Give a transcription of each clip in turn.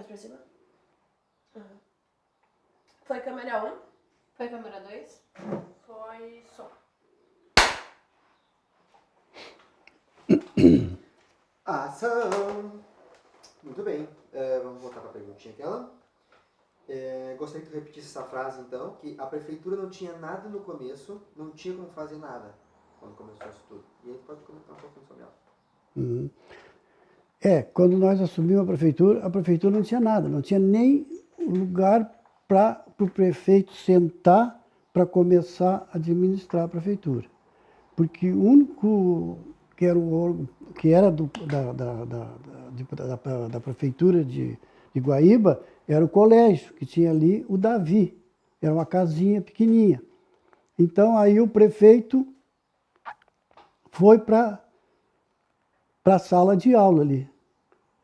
pra cima. Foi câmera 1. Foi câmera 2? Foi som. Ação! Muito bem. Vamos voltar para a perguntinha aquela. Gostaria que tu repetisse essa frase, então, que a prefeitura não tinha nada no começo, não tinha como fazer nada quando começou isso tudo. E aí pode comentar um pouquinho sobre ela. Quando nós assumimos a prefeitura não tinha nada, não tinha nem lugar para o prefeito sentar para começar a administrar a prefeitura. Porque o único que era o órgão, que era da prefeitura de Guaíba, era o colégio, que tinha ali o Davi, era uma casinha pequenininha. Então aí o prefeito foi para a sala de aula ali.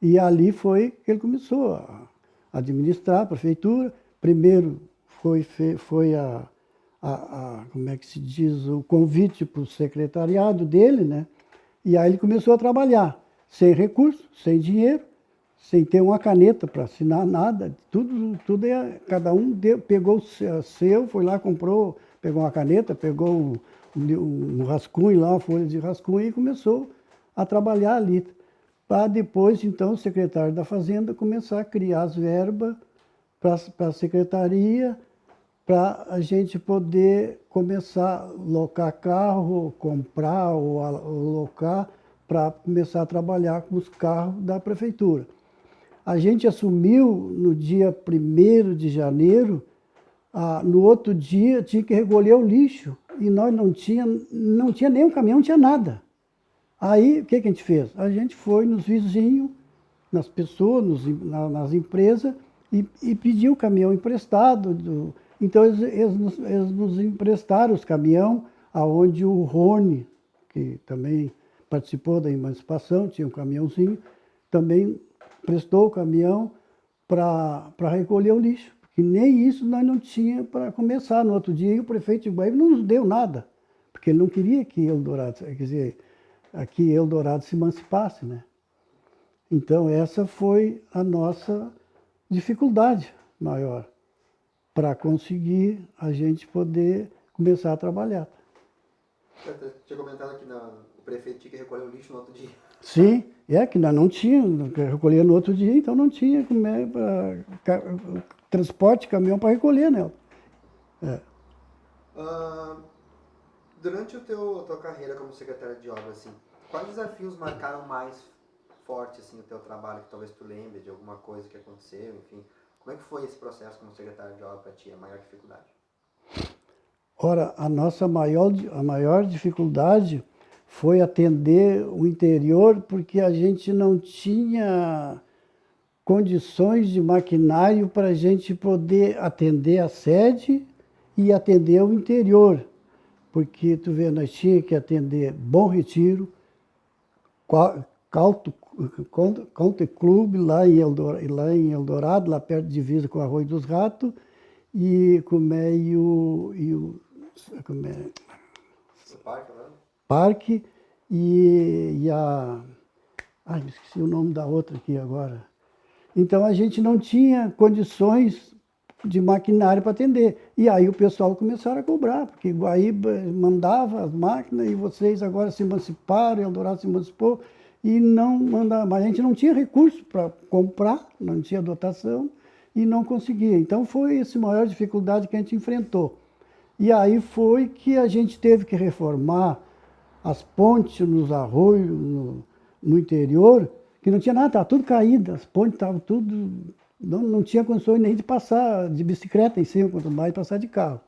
E ali foi que ele começou a administrar a prefeitura. Primeiro foi como é que se diz, o convite para o secretariado dele, né? E aí ele começou a trabalhar, sem recurso, sem dinheiro, sem ter uma caneta para assinar nada. Tudo cada um pegou o seu, foi lá, comprou, pegou uma caneta, pegou um rascunho lá, uma folha de rascunho e começou a trabalhar ali. Para depois, então, o secretário da Fazenda começar a criar as verbas para a secretaria, para a gente poder começar a locar carro, comprar ou alocar, para começar a trabalhar com os carros da prefeitura. A gente assumiu no dia 1º de janeiro, no outro dia tinha que recolher o lixo, e nós não tinha nem um caminhão, não tinha nada. Aí, o que a gente fez? A gente foi nos vizinhos, nas pessoas, nas empresas, e pediu o caminhão emprestado. Então, eles nos emprestaram os caminhões, aonde o Rony, que também participou da emancipação, tinha um caminhãozinho, também prestou o caminhão para recolher o lixo. Porque nem isso nós não tínhamos para começar. No outro dia, o prefeito de Guaíba não nos deu nada, porque ele não queria que Eldorado, quer dizer, aqui Eldorado se emancipasse, né? Então essa foi a nossa dificuldade maior para conseguir a gente poder começar a trabalhar. Você tinha comentado que o prefeito tinha que recolher o lixo no outro dia. Sim, que nós não tínhamos, recolher no outro dia, então não tinha transporte, caminhão para recolher, né? Durante a tua carreira como secretário de obras, assim, quais desafios marcaram mais forte assim, o teu trabalho, que talvez tu lembre de alguma coisa que aconteceu, enfim? Como é que foi esse processo como secretário de obras para ti, a maior dificuldade? Ora, a maior dificuldade foi atender o interior, porque a gente não tinha condições de maquinário para a gente poder atender a sede e atender o interior. Porque, tu vê, nós tínhamos que atender Bom Retiro, Country Club, lá em Eldorado, lá perto de divisa com o Arroio dos Ratos, e o Parque, né? Parque e a... Ai, esqueci o nome da outra aqui agora. Então, a gente não tinha condições de maquinário para atender. E aí o pessoal começaram a cobrar, porque Guaíba mandava as máquinas e vocês agora se emanciparam, Eldorado se emancipou, e não mandava. Mas a gente não tinha recurso para comprar, não tinha dotação e não conseguia. Então foi essa a maior dificuldade que a gente enfrentou. E aí foi que a gente teve que reformar as pontes nos arroios, no interior, que não tinha nada, estava tudo caído, as pontes estavam tudo... Não tinha condições nem de passar de bicicleta em cima, quanto mais passar de carro.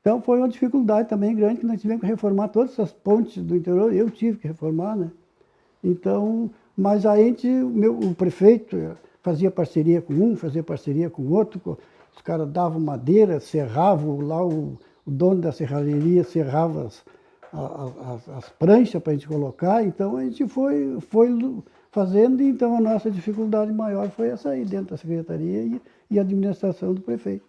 Então foi uma dificuldade também grande, que nós tivemos que reformar todas essas pontes do interior, eu tive que reformar, né? Então, mas a gente, o prefeito fazia parceria com um, fazia parceria com o outro, os caras davam madeira, serravam, lá o dono da serralheria serrava as pranchas para a gente colocar, então a gente foi fazendo, então a nossa dificuldade maior foi essa aí, dentro da secretaria e administração do prefeito.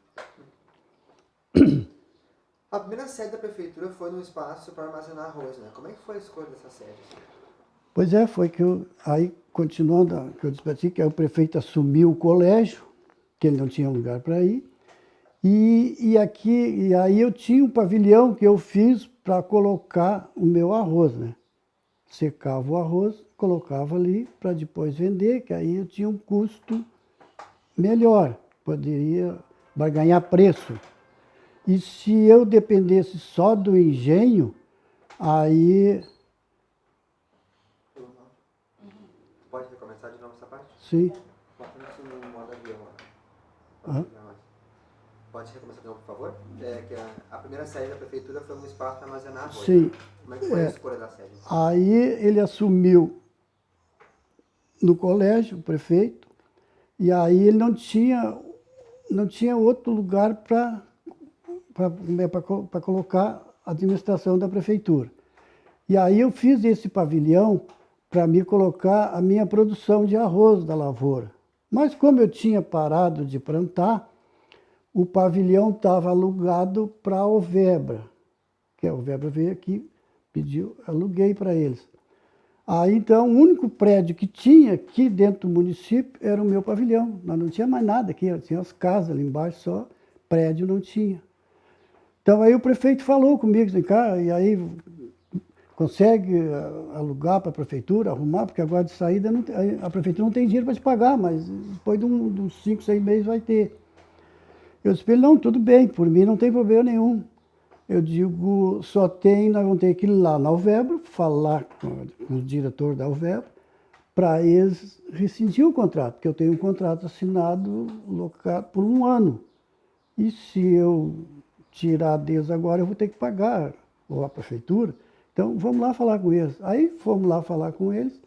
A primeira sede da prefeitura foi no espaço para armazenar arroz, né? Como é que foi a escolha dessa sede? Pois é, foi que aí, continuando, que eu disse para ti, que aí o prefeito assumiu o colégio, que ele não tinha lugar para ir, e aí eu tinha um pavilhão que eu fiz para colocar o meu arroz, né? Secava o arroz, colocava ali para depois vender, que aí eu tinha um custo melhor, poderia ganhar preço. E se eu dependesse só do engenho, aí... Pode recomeçar de novo essa parte? Sim. Bota isso no modo avião lá. Aham. Pode recomeçar de novo, por favor? Que a primeira sede da prefeitura foi um espaço para armazenar arroz. Sim. Como é que foi a escolha da sede? Aí ele assumiu no colégio, o prefeito, e aí ele não tinha outro lugar para colocar a administração da prefeitura. E aí eu fiz esse pavilhão para me colocar a minha produção de arroz da lavoura. Mas como eu tinha parado de plantar, o pavilhão estava alugado para a Ovebra, que a Ovebra veio aqui, pediu, aluguei para eles. Aí então o único prédio que tinha aqui dentro do município era o meu pavilhão. Nós não tinha mais nada aqui, tinha as casas ali embaixo só, prédio não tinha. Então aí o prefeito falou comigo, assim, cara, e aí consegue alugar para a prefeitura, arrumar, porque agora de saída a prefeitura não tem dinheiro para te pagar, mas depois de uns 5, 6 meses vai ter. Eu disse para ele, não, tudo bem, por mim não tem problema nenhum. Eu digo, nós vamos ter que ir lá na Alvebra, falar com o diretor da Alvebra, para eles rescindir o contrato, porque eu tenho um contrato assinado por 1 ano. E se eu tirar deles agora, eu vou ter que pagar, ou a prefeitura. Então, vamos lá falar com eles. Aí fomos lá falar com eles,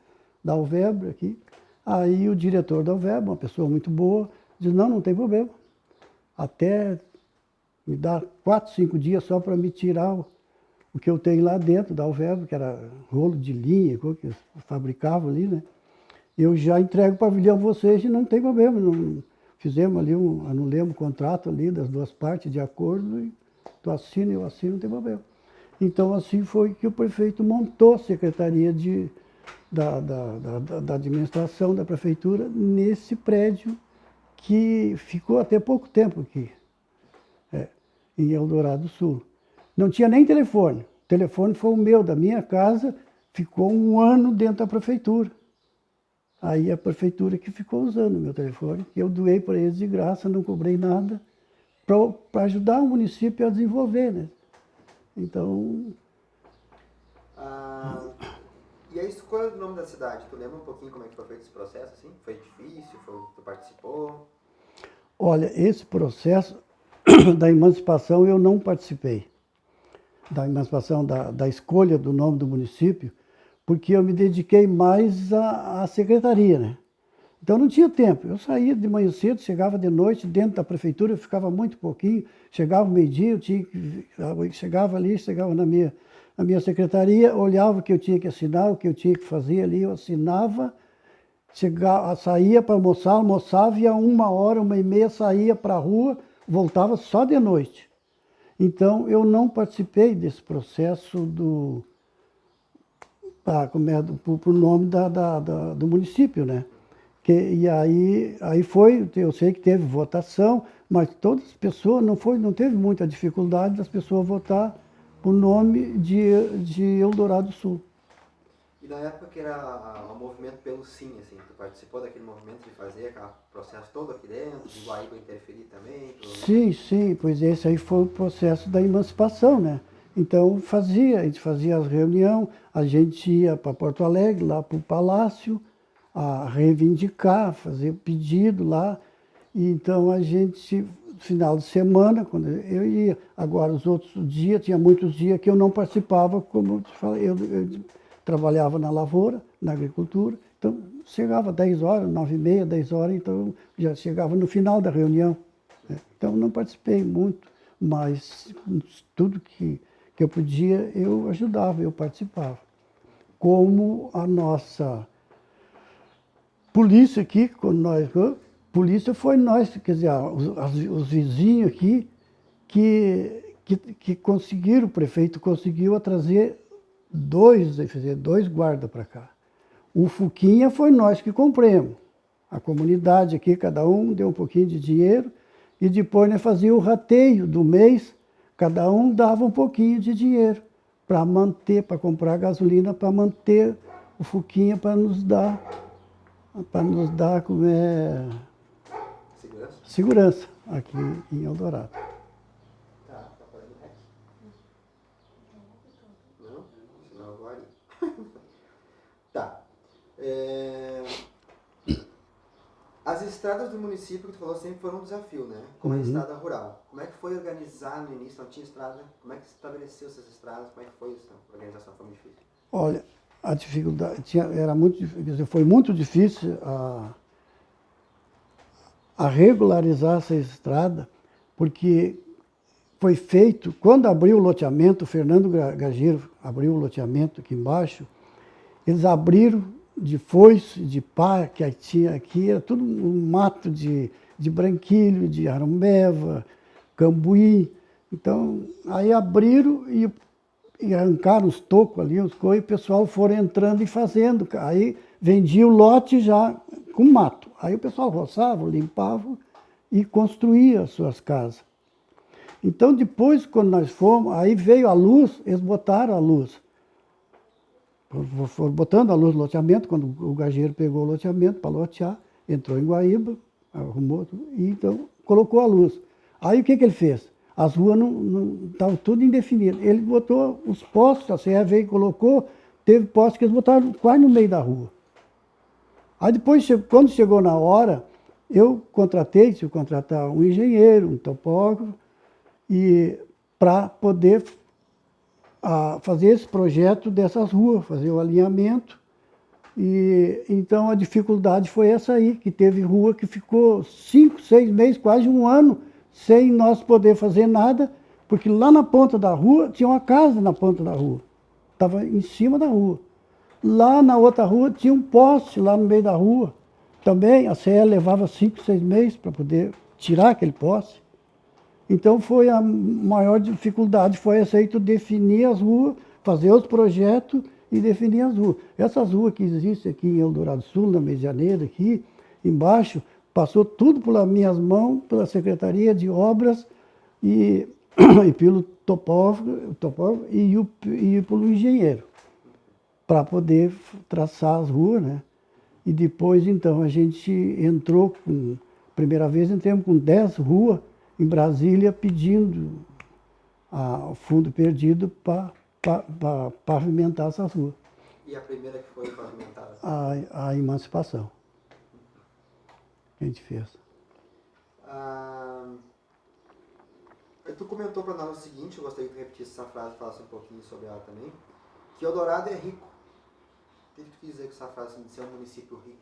da Alvebra aqui. Aí o diretor da Alvebra, uma pessoa muito boa, disse, não tem problema. Até me dá 4, 5 dias só para me tirar o que eu tenho lá dentro da Alvebra, que era rolo de linha, que eles fabricavam ali, né? Eu já entrego o pavilhão a vocês e não tem problema. Fizemos ali anulemos o contrato ali das duas partes de acordo, e tu assina, eu assino, não tem problema. Então assim foi que o prefeito montou a secretaria da administração da prefeitura nesse prédio que ficou até pouco tempo aqui, em Eldorado do Sul. Não tinha nem telefone. O telefone foi o meu, da minha casa, ficou 1 ano dentro da prefeitura. Aí a prefeitura que ficou usando o meu telefone, que eu doei para eles de graça, não cobrei nada, para ajudar o município a desenvolver, né? Então... E a escolha do nome da cidade, tu lembra um pouquinho como é que foi feito esse processo, assim? Foi difícil? Tu participou? Olha, esse processo da emancipação eu não participei. Da emancipação, da escolha do nome do município, porque eu me dediquei mais à secretaria, né? Então não tinha tempo. Eu saía de manhã cedo, chegava de noite dentro da prefeitura, eu ficava muito pouquinho, chegava meio-dia, chegava na minha secretaria, olhava o que eu tinha que assinar, o que eu tinha que fazer ali, eu assinava, saía para almoçar, almoçava e a 1h, 1h30 saía para a rua, voltava só de noite. Então eu não participei desse processo por nome do município, né? E aí foi, eu sei que teve votação, mas todas as pessoas, não teve muita dificuldade das pessoas votar por nome de Eldorado do Sul. E na época que era o movimento pelo Sim, assim, tu participou daquele movimento de fazer aquele processo todo aqui dentro, de Guaíba interferir também? Sim, pois esse aí foi o processo da emancipação, né? Então a gente fazia as reuniões, a gente ia para Porto Alegre, lá para o Palácio, a reivindicar, fazer pedido lá. E então a gente, no final de semana, quando eu ia, agora os outros dias, tinha muitos dias que eu não participava, como eu te falei, eu trabalhava na lavoura, na agricultura, então chegava 10 horas, 9h30, 10 horas, então já chegava no final da reunião. Né? Então não participei muito, mas tudo que eu podia, eu ajudava, eu participava. Como a nossa polícia aqui, polícia foi nós, quer dizer, os vizinhos aqui que conseguiram, o prefeito conseguiu trazer 2 guardas para cá. O Fuquinha foi nós que compramos. A comunidade aqui, cada um deu um pouquinho de dinheiro e depois nós fazíamos o rateio do mês, cada um dava um pouquinho de dinheiro para manter, para comprar gasolina, para manter o Fuquinha, para nos dar como é, Segurança? segurança aqui em Eldorado. Tá fazendo rec? Não? Senão agora. Tá. As estradas do município que tu falou sempre foram um desafio, né? Como a estrada rural. Como é que foi organizar no início? Não tinha estrada? Como é que se estabeleceu essas estradas? Como é que foi isso? A organização foi muito difícil? Olha, A dificuldade era muito difícil, quer dizer, foi muito difícil a regularizar essa estrada, porque foi feito, quando abriu o loteamento, o Fernando Gageiro abriu o loteamento aqui embaixo, eles abriram de foice, de pá, que tinha aqui, era tudo um mato de branquilho, de arumbeva, cambuí. Então, aí abriram e arrancaram os tocos ali, os coisas, e o pessoal foram entrando e fazendo. Aí vendia o lote já com mato. Aí o pessoal roçava, limpava e construía as suas casas. Então depois, quando nós fomos, aí veio a luz, eles botaram a luz. Foram botando a luz no loteamento, quando o gageiro pegou o loteamento para lotear, entrou em Guaíba, arrumou tudo, e então colocou a luz. Aí o que ele fez? As ruas não estavam tudo indefinidas. Ele botou os postes, a CE veio e colocou, teve postes que eles botaram quase no meio da rua. Aí depois, quando chegou na hora, eu contratei, se eu contratar um engenheiro, um topógrafo, e para poder fazer esse projeto dessas ruas, fazer o alinhamento. E então a dificuldade foi essa aí, que teve rua que ficou 5, 6 meses, quase um ano, sem nós poder fazer nada, porque lá na ponta da rua tinha uma casa na ponta da rua, estava em cima da rua. Lá na outra rua tinha um poste lá no meio da rua. Também a CE levava 5, 6 meses para poder tirar aquele poste. Então foi a maior dificuldade, foi essa aí, tu definir as ruas, fazer os projetos e definir as ruas. Essas ruas que existem aqui em Eldorado Sul, na Medianeira, aqui embaixo, passou tudo pelas minhas mãos, pela Secretaria de Obras e pelo topógrafo e pelo engenheiro, para poder traçar as ruas, né? E depois, então, a gente entrou primeira vez entramos com 10 ruas em Brasília pedindo o fundo perdido para pavimentar essas ruas. E a primeira que foi pavimentada? A emancipação que a gente fez. Tu comentou para nós o seguinte, eu gostaria que tu repetisse essa frase e falasse um pouquinho sobre ela também, que Eldorado é rico. O que tu quis dizer com essa frase de ser um município rico?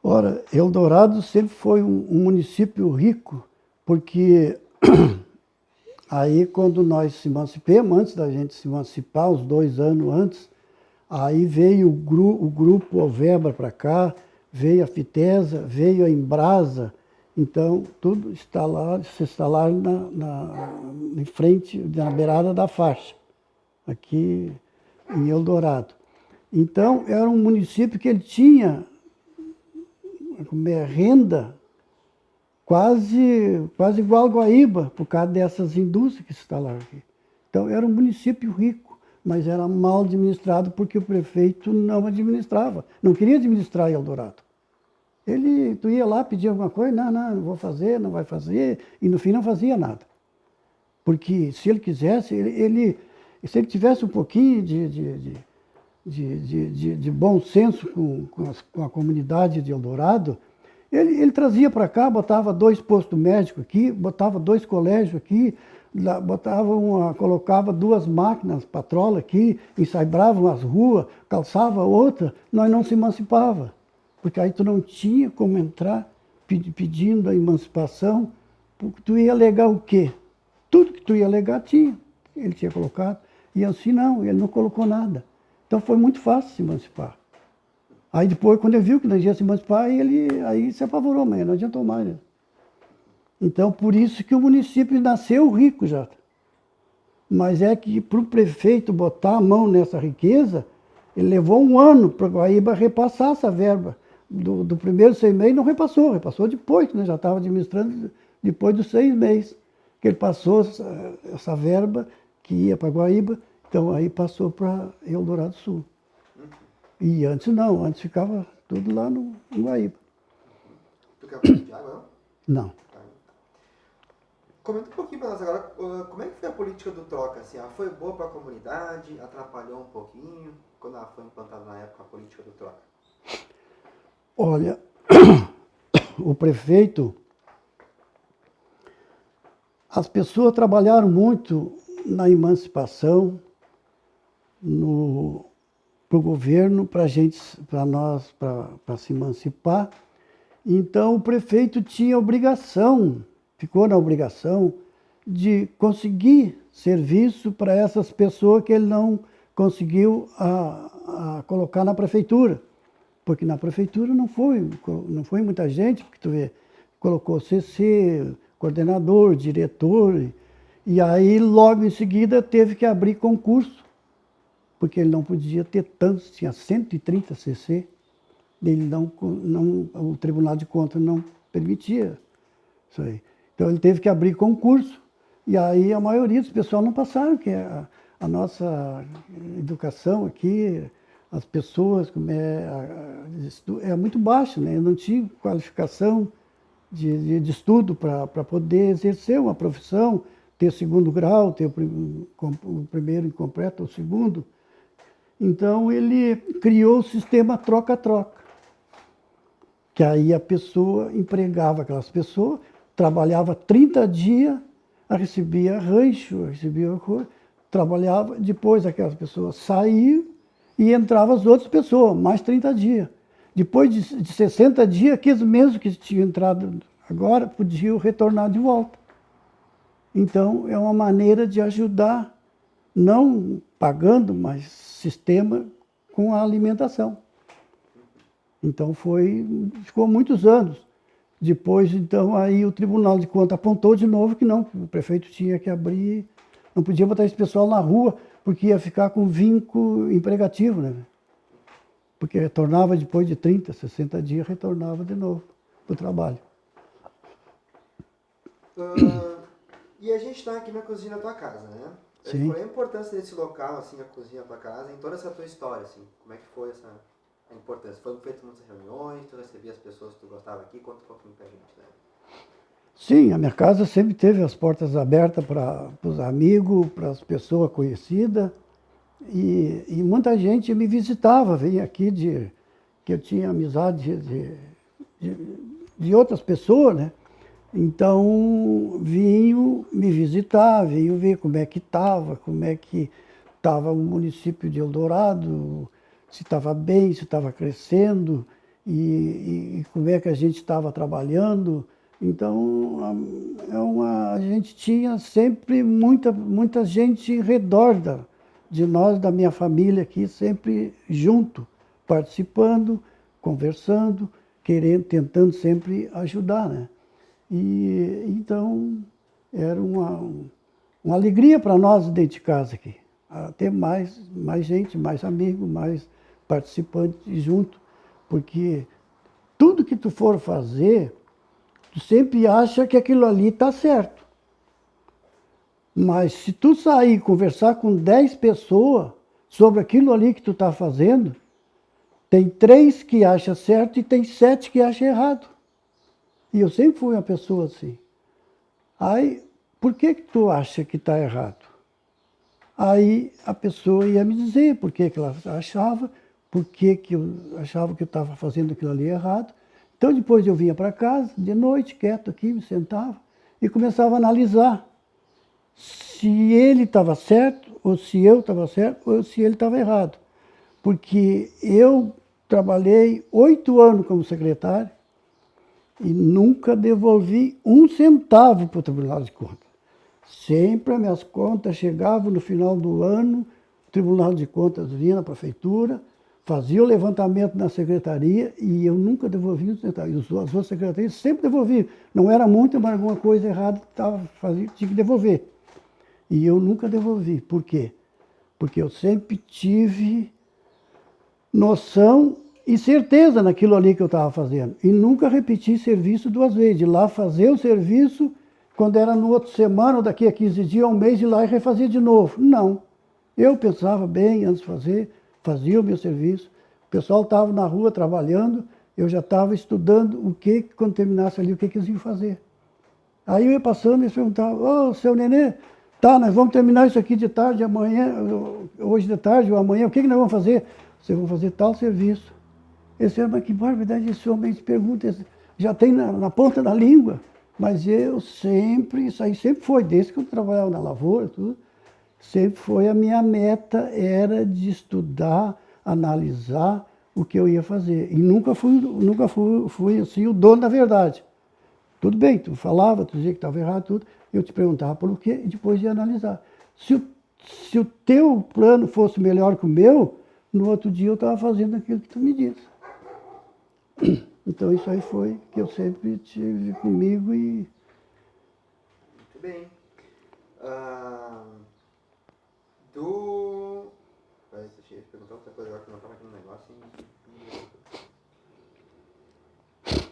Ora, Eldorado sempre foi um município rico, porque aí quando nós se emancipamos, antes da gente se emancipar, uns 2 anos antes, aí veio o grupo Alvebra para cá, veio a Fitesa, veio a Embrasa, então tudo se instalaram em frente, na beirada da faixa, aqui em Eldorado. Então era um município que ele tinha renda quase igual a Guaíba, por causa dessas indústrias que se instalaram aqui. Então era um município rico, mas era mal administrado porque o prefeito não administrava, não queria administrar Eldorado. Tu ia lá pedir alguma coisa, não vou fazer, não vai fazer, e no fim não fazia nada. Porque se ele quisesse, se ele tivesse um pouquinho de bom senso com a comunidade de Eldorado, ele trazia para cá, botava 2 postos médicos aqui, botava 2 colégios aqui, colocava 2 máquinas patrola aqui, ensaibravam as ruas, calçava outra, nós não se emancipava. Porque aí tu não tinha como entrar pedindo a emancipação, porque tu ia alegar o quê? Tudo que tu ia alegar tinha, ele tinha colocado. E assim não, ele não colocou nada. Então foi muito fácil se emancipar. Aí depois, quando ele viu que não ia se emancipar, aí se apavorou, mas não adiantou mais. Né? Então, por isso que o município nasceu rico já. Mas é que para o prefeito botar a mão nessa riqueza, Ele levou um ano para Guaíba repassar essa verba. Do primeiro 6 meses não repassou, repassou depois, né? Já estava administrando depois dos 6 meses, que ele passou essa verba que ia para Guaíba, então aí passou para Eldorado Sul. E antes não, antes ficava tudo lá no Guaíba. Tu quer um pouco de água, não? Não. Comenta um pouquinho para nós agora, como é que foi a política do Troca? Assim, ela foi boa para a comunidade, atrapalhou um pouquinho, quando ela foi implantada na época a política do Troca? Olha, o prefeito, as pessoas trabalharam muito na emancipação, para o governo, para nós, para se emancipar. Então o prefeito tinha obrigação, ficou na obrigação de conseguir serviço para essas pessoas que ele não conseguiu colocar na prefeitura. Porque na prefeitura não foi muita gente, porque tu vê, colocou CC, coordenador, diretor, e aí logo em seguida teve que abrir concurso, porque ele não podia ter tantos, tinha 130 CC, ele o Tribunal de Contas não permitia isso aí. Então ele teve que abrir concurso, e aí a maioria dos pessoal não passaram, que a nossa educação aqui, as pessoas é muito baixa, né? Eu não tinha qualificação de estudo para poder exercer uma profissão, ter segundo grau, ter o primeiro incompleto, o segundo. Então ele criou o sistema troca-troca, que aí a pessoa empregava aquelas pessoas, trabalhava 30 dias, recebia rancho, recebia coisa, trabalhava, depois aquelas pessoas saíam, e entravam as outras pessoas, mais 30 dias. Depois de 60 dias, aqueles mesmos que tinham entrado agora podiam retornar de volta. Então, é uma maneira de ajudar, não pagando, mas sistema com a alimentação. Então, ficou muitos anos. Depois, então, aí o Tribunal de Contas apontou de novo que não, o prefeito tinha que abrir, não podia botar esse pessoal na rua, porque ia ficar com vínculo empregativo, né? Porque retornava depois de 30, 60 dias, retornava de novo para o trabalho. E a gente está aqui na cozinha da tua casa, né? Sim. Qual é a importância desse local, assim, a cozinha da tua casa, em toda essa tua história, assim? Como é que foi a importância? Foram feitas muitas reuniões, tu recebia as pessoas que tu gostava aqui? Conta um pouquinho pra gente, né? Sim, a minha casa sempre teve as portas abertas para os amigos, para as pessoas conhecidas. E muita gente me visitava, vinha aqui que eu tinha amizade de outras pessoas, né? Então, vinham me visitar, vinham ver como é que estava o município de Eldorado, se estava bem, se estava crescendo, e como é que a gente estava trabalhando. Então, a gente tinha sempre muita gente em redor de nós, da minha família aqui, sempre junto, participando, conversando, tentando sempre ajudar, né? E então era uma alegria para nós dentro de casa aqui, ter mais gente, mais amigos, mais participantes junto, porque tudo que tu for fazer, tu sempre acha que aquilo ali está certo. Mas se tu sair e conversar com 10 pessoas sobre aquilo ali que tu está fazendo, tem 3 que acham certo e tem 7 que acham errado. E eu sempre fui uma pessoa assim. Aí, por que tu acha que está errado? Aí a pessoa ia me dizer por que ela achava, por que eu achava que eu estava fazendo aquilo ali errado. Então depois eu vinha para casa, de noite, quieto aqui, me sentava e começava a analisar se ele estava certo, ou se eu estava certo, ou se ele estava errado. Porque eu trabalhei 8 anos como secretário e nunca devolvi um centavo para o Tribunal de Contas. Sempre as minhas contas chegavam no final do ano, o Tribunal de Contas vinha na prefeitura, fazia o levantamento na secretaria e eu nunca devolvi um centavo. E as outras secretarias sempre devolviam. Não era muito, mas alguma coisa errada tinha que devolver. E eu nunca devolvi. Por quê? Porque eu sempre tive noção e certeza naquilo ali que eu estava fazendo. E nunca repeti serviço 2 vezes. De lá fazer o serviço, quando era no outro semana, ou daqui a 15 dias, um mês, ir lá e refazer de novo. Não. Eu pensava bem antes de fazer, fazia o meu serviço. O pessoal estava na rua trabalhando, eu já estava estudando o que, quando terminasse ali, o que eles iam fazer. Aí eu ia passando e eles perguntavam, ô, seu Nenê, tá, nós vamos terminar isso aqui de tarde, amanhã, hoje de tarde ou amanhã, o que nós vamos fazer? Vocês vão fazer tal serviço. Eles disseram, mas que barbaridade esse homem se pergunta, já tem na ponta da língua. Mas eu sempre, isso aí sempre foi, desde que eu trabalhava na lavoura, tudo, sempre foi a minha meta, era de estudar, analisar o que eu ia fazer. E nunca fui assim, o dono da verdade. Tudo bem, tu falava, tu dizia que estava errado, tudo, eu te perguntava por quê e depois ia analisar. Se o teu plano fosse melhor que o meu, no outro dia eu estava fazendo aquilo que tu me disse. Então isso aí foi que eu sempre tive comigo e... Muito bem. Deixa eu perguntar outra coisa agora que eu não estava aqui no negócio.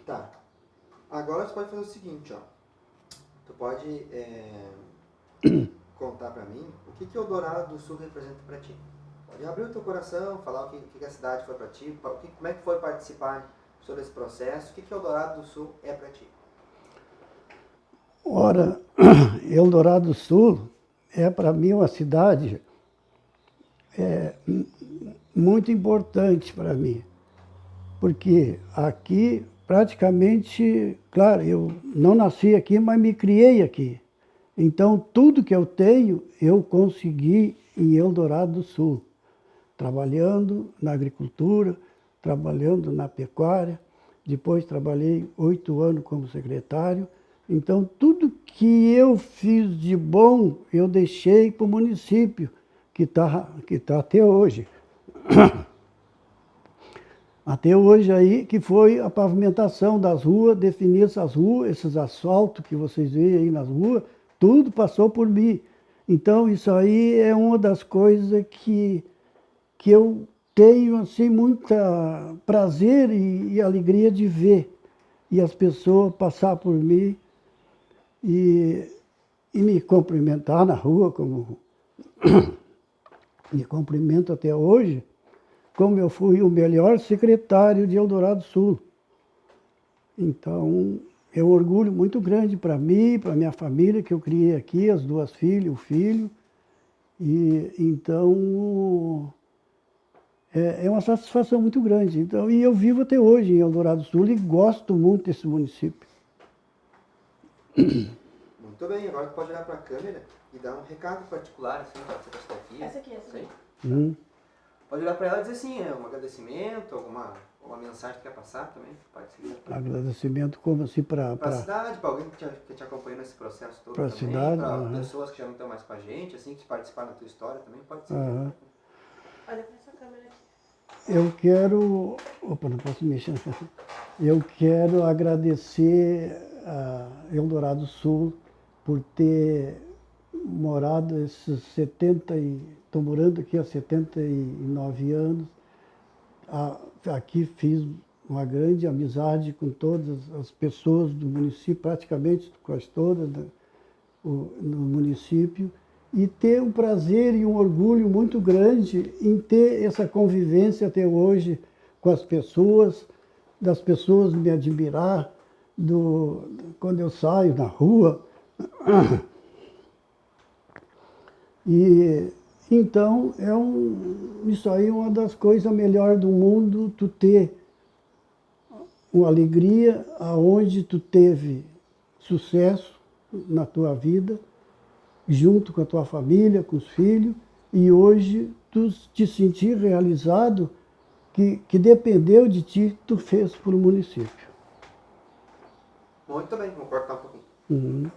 Tá. Agora você pode fazer o seguinte, ó. Tu pode contar pra mim o que o Eldorado do Sul representa pra ti. Pode abrir o teu coração, falar o que a cidade foi pra ti, como é que foi participar sobre esse processo, o que Eldorado do Sul é pra ti. Ora, Eldorado do Sul é para mim uma cidade muito importante para mim, porque aqui praticamente, claro, eu não nasci aqui, mas me criei aqui. Então tudo que eu tenho eu consegui em Eldorado do Sul, trabalhando na agricultura, trabalhando na pecuária, depois trabalhei 8 anos como secretário. Então, tudo que eu fiz de bom, eu deixei para o município, que tá até hoje. Até hoje aí, que foi a pavimentação das ruas, definir essas ruas, esses asfaltos que vocês veem aí nas ruas, tudo passou por mim. Então, isso aí é uma das coisas que eu tenho, assim, muita prazer e alegria de ver. E as pessoas passar por mim e me cumprimentar na rua, como me cumprimento até hoje, como eu fui o melhor secretário de Eldorado do Sul. Então, é um orgulho muito grande para mim, para minha família, que eu criei aqui, as 2 filhas, o filho. E então, é uma satisfação muito grande. Então, e eu vivo até hoje em Eldorado do Sul e gosto muito desse município. Muito bem, agora tu pode olhar para a câmera e dar um recado particular, assim, para você estar aqui. Essa aqui. Pode olhar para ela e dizer assim, um agradecimento, alguma mensagem que quer passar também, pode seguir. Agradecimento como assim para a cidade, para alguém que te acompanhou nesse processo todo pra também, cidade, para pessoas que já não estão mais com a gente, assim, que participaram da tua história também, pode seguir. Olha para essa câmera aqui. Eu quero... Opa, não posso mexer. Eu quero agradecer a Eldorado do Sul por ter morado esses 70 e... Estou morando aqui há 79 anos. Aqui fiz uma grande amizade com todas as pessoas do município, praticamente quase todas no município. E ter um prazer e um orgulho muito grande em ter essa convivência até hoje com as pessoas, das pessoas me admirar, quando eu saio na rua. E então isso aí é uma das coisas melhores do mundo, tu ter uma alegria aonde tu teve sucesso na tua vida, junto com a tua família, com os filhos, e hoje tu te sentir realizado, que dependeu de ti, tu fez para o município. Muito bem, vou cortar um pouquinho.